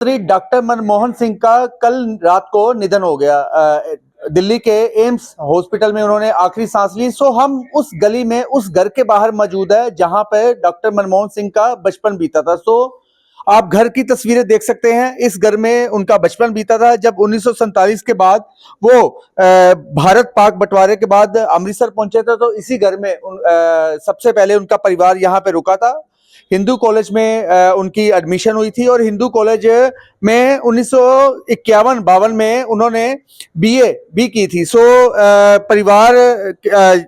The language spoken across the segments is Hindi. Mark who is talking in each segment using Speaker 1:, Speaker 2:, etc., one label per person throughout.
Speaker 1: प्रधानमंत्री डॉक्टर मनमोहन सिंह का कल रात को निधन हो गया। दिल्ली के एम्स हॉस्पिटल में उन्होंने आखिरी सांस ली। सो हम उस गली में, उस घर के बाहर मौजूद है जहां पे डॉक्टर मनमोहन सिंह का बचपन बीता था। सो आप घर की तस्वीरें देख सकते हैं। इस घर में उनका बचपन बीता था। जब 1947 के बाद वो भारत पाक बंटवारे के बाद अमृतसर पहुंचे थे, तो इसी घर में सबसे पहले उनका परिवार यहाँ पे रुका था। हिंदू कॉलेज में उनकी एडमिशन हुई थी और हिंदू कॉलेज में 1951-52 में उन्होंने बीए भी की थी। सो परिवार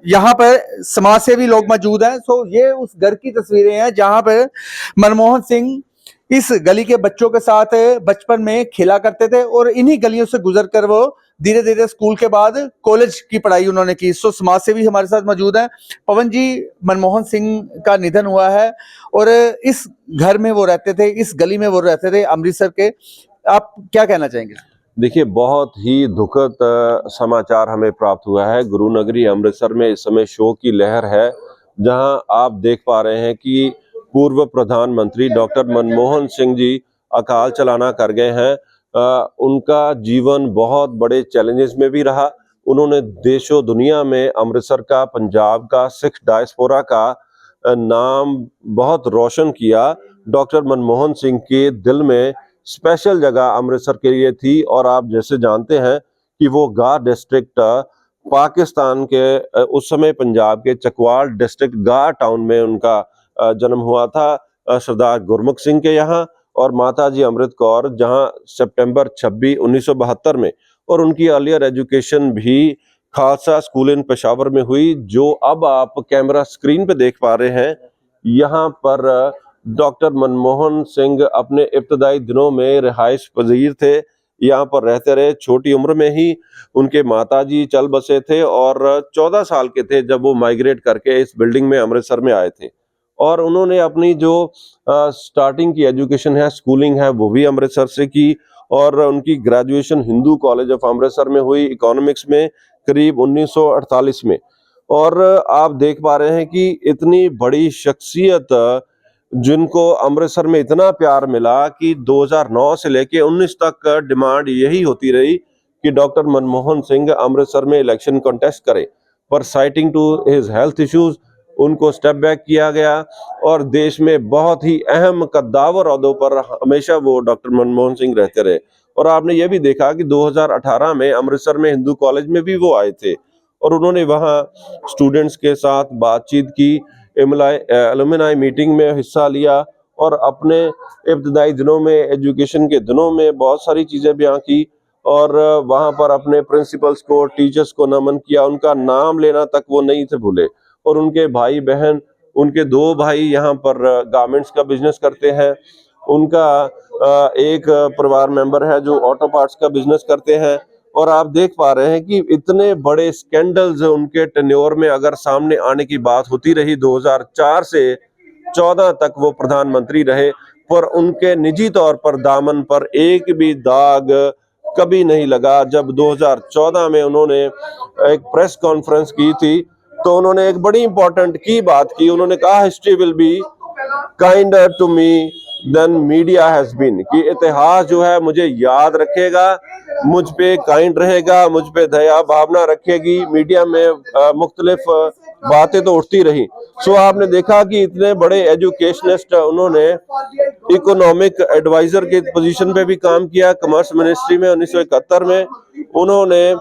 Speaker 1: यहाँ पर समाज सेवी लोग मौजूद हैं। सो ये उस घर की तस्वीरें हैं जहां पर मनमोहन सिंह इस गली के बच्चों के साथ बचपन में खेला करते थे और इन्हीं गलियों से गुजरकर वो धीरे धीरे स्कूल के बाद कॉलेज की पढ़ाई उन्होंने की। सो समाज सेवी हमारे साथ मौजूद हैं। पवन जी, मनमोहन सिंह का निधन हुआ है और इस घर में वो रहते थे, इस गली में वो रहते थे अमृतसर के। आप क्या कहना चाहेंगे?
Speaker 2: देखिए, बहुत ही दुखद समाचार हमें प्राप्त हुआ है। गुरु नगरी अमृतसर में इस समय शोक की लहर है, जहां आप देख पा रहे हैं कि पूर्व प्रधानमंत्री डॉक्टर मनमोहन सिंह जी अकाल चलाना कर गए हैं। उनका जीवन बहुत बड़े चैलेंजेस में भी रहा। उन्होंने देशों दुनिया में अमृतसर का, पंजाब का, सिख डायस्पोरा का नाम बहुत रोशन किया। डॉक्टर मनमोहन सिंह के दिल में स्पेशल जगह अमृतसर के लिए थी और आप जैसे जानते हैं कि वो गार डिस्ट्रिक्ट पाकिस्तान के उस समय पंजाब के चकवाल डिस्ट्रिक्ट गार टाउन में उनका जन्म हुआ था, सरदार गुरमुख सिंह के यहाँ, और माताजी अमृत कौर, जहाँ सितंबर 26, 1972 में, और उनकी अर्लियर एजुकेशन भी खालसा स्कूल इन पेशावर में हुई, जो अब आप कैमरा स्क्रीन पे देख पा रहे हैं। यहाँ पर डॉक्टर मनमोहन सिंह अपने इब्तदाई दिनों में रिहाइश पजीर थे, यहाँ पर रहते रहे। छोटी उम्र में ही उनके माताजी चल बसे थे और 14 साल के थे जब वो माइग्रेट करके इस बिल्डिंग में अमृतसर में आए थे। और उन्होंने अपनी जो स्टार्टिंग की एजुकेशन है, स्कूलिंग है, वो भी अमृतसर से की और उनकी graduation Hindu college of Amritsar में हुई इकोनॉमिक्स में करीब 1948 में। और आप देख पा रहे हैं कि इतनी बड़ी शख्सियत जिनको अमृतसर में इतना प्यार मिला कि 2009 से लेके 19 तक डिमांड यही होती रही कि डॉक्टर मनमोहन सिंह अमृतसर में इलेक्शन कॉन्टेस्ट करें, पर citing to his health issues उनको स्टेप बैक किया गया और देश में बहुत ही अहम कद्दावर ओहदों पर हमेशा वो डॉक्टर मनमोहन सिंह रहते रहे। और आपने ये भी देखा कि 2018 में अमृतसर में हिंदू कॉलेज में भी वो आए थे और उन्होंने वहाँ स्टूडेंट्स के साथ बातचीत की, एलुमनाई मीटिंग में हिस्सा लिया और अपने इब्तदाई दिनों में, एजुकेशन के दिनों में बहुत सारी चीज़ें बयां की और वहाँ पर अपने प्रिंसिपल्स को, टीचर्स को नमन किया। उनका नाम लेना तक वो नहीं थे भूले। और उनके भाई बहन, उनके 2 भाई यहाँ पर गारमेंट्स का बिजनेस करते हैं। उनका एक परिवार मेंबर है जो ऑटो पार्ट्स का बिजनेस करते हैं। और आप देख पा रहे हैं कि इतने बड़े स्कैंडल्स उनके टेन्योर में अगर सामने आने की बात होती रही, 2004 से 14 तक वो प्रधानमंत्री रहे, पर उनके निजी तौर पर दामन पर एक भी दाग कभी नहीं लगा। जब 2014 में उन्होंने एक प्रेस कॉन्फ्रेंस की थी तो उन्होंने एक बड़ी इंपॉर्टेंट की बात की। उन्होंने कहा, history will be kinder to me then media has been, कि इतिहास जो है मुझे याद रखेगा, मुझ पे काइंड रहेगा, मुझ पे दया भावना रखेगी। मीडिया में मुख्तलिफ बातें तो उठती रही। सो आपने देखा कि इतने बड़े एजुकेशनिस्ट, उन्होंने इकोनॉमिक एडवाइजर के पोजीशन पे भी काम किया कमर्स मिनिस्ट्री में। 1971 में उन्होंने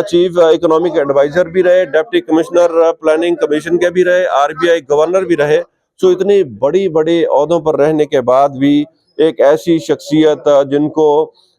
Speaker 2: चीफ इकोनॉमिक एडवाइजर भी रहे, डिप्टी कमिश्नर प्लानिंग कमीशन के भी रहे, आरबीआई गवर्नर भी रहे। सो इतनी बड़ी बड़े ओहदों पर रहने के बाद भी एक ऐसी शख्सियत जिनको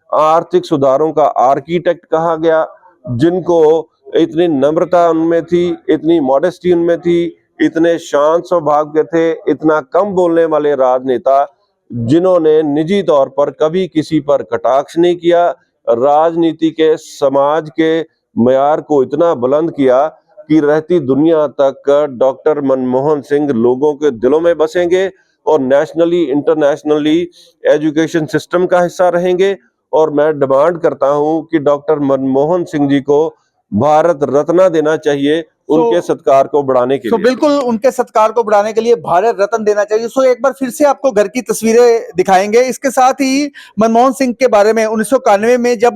Speaker 2: आर्थिक सुधारों का आर्किटेक्ट कहा गया, जिनको इतनी नम्रता उनमें थी, इतनी मॉडेस्टी उनमें थी, इतने शांत स्वभाव के थे, इतना कम बोलने वाले राजनेता, जिन्होंने निजी तौर पर कभी किसी पर कटाक्ष नहीं किया, राजनीति के, समाज के मयार को इतना बुलंद किया कि रहती दुनिया तक डॉक्टर मनमोहन सिंह लोगों के दिलों में बसेंगे और नेशनली, इंटरनेशनली एजुकेशन सिस्टम का हिस्सा रहेंगे। और मैं डिमांड करता हूं कि डॉक्टर मनमोहन सिंह जी को भारत रत्न देना चाहिए उनके सत्कार को बढ़ाने के लिए।
Speaker 1: बिल्कुल उनके सत्कार को बढ़ाने के लिए भारत रत्न देना चाहिए। एक बार फिर से आपको घर की तस्वीरें दिखाएंगे। इसके साथ ही मनमोहन सिंह के बारे में 1991 में जब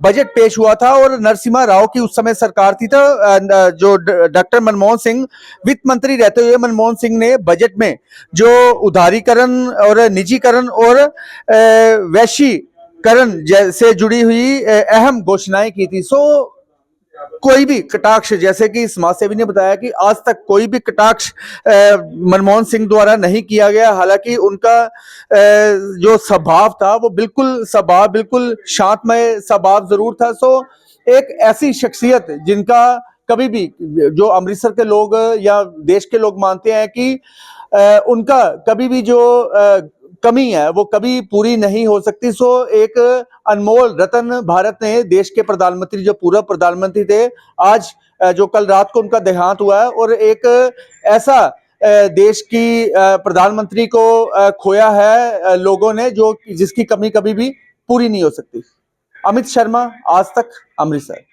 Speaker 1: बजट पेश हुआ था और नरसिम्हा राव की उस समय सरकार थी, तो जो डॉक्टर मनमोहन सिंह वित्त मंत्री रहते हुए मनमोहन सिंह ने बजट में जो उदारीकरण और निजीकरण और वैश्वीकरण से जुड़ी हुई अहम घोषणाएं की थी। कोई भी कटाक्ष, जैसे कि समाज सेवी ने बताया कि आज तक कोई भी कटाक्ष मनमोहन सिंह द्वारा नहीं किया गया। हालांकि उनका जो स्वभाव था वो बिल्कुल शांतमय स्वभाव जरूर था। एक ऐसी शख्सियत जिनका कभी भी, जो अमृतसर के लोग या देश के लोग मानते हैं कि उनका कभी भी जो कमी है वो कभी पूरी नहीं हो सकती। एक अनमोल रत्न भारत ने, देश के प्रधानमंत्री, जो पूर्व प्रधानमंत्री थे, आज जो कल रात को उनका देहांत हुआ है, और एक ऐसा देश की प्रधानमंत्री को खोया है लोगों ने, जो जिसकी कमी कभी भी पूरी नहीं हो सकती। अमित शर्मा, आज तक, अमृतसर।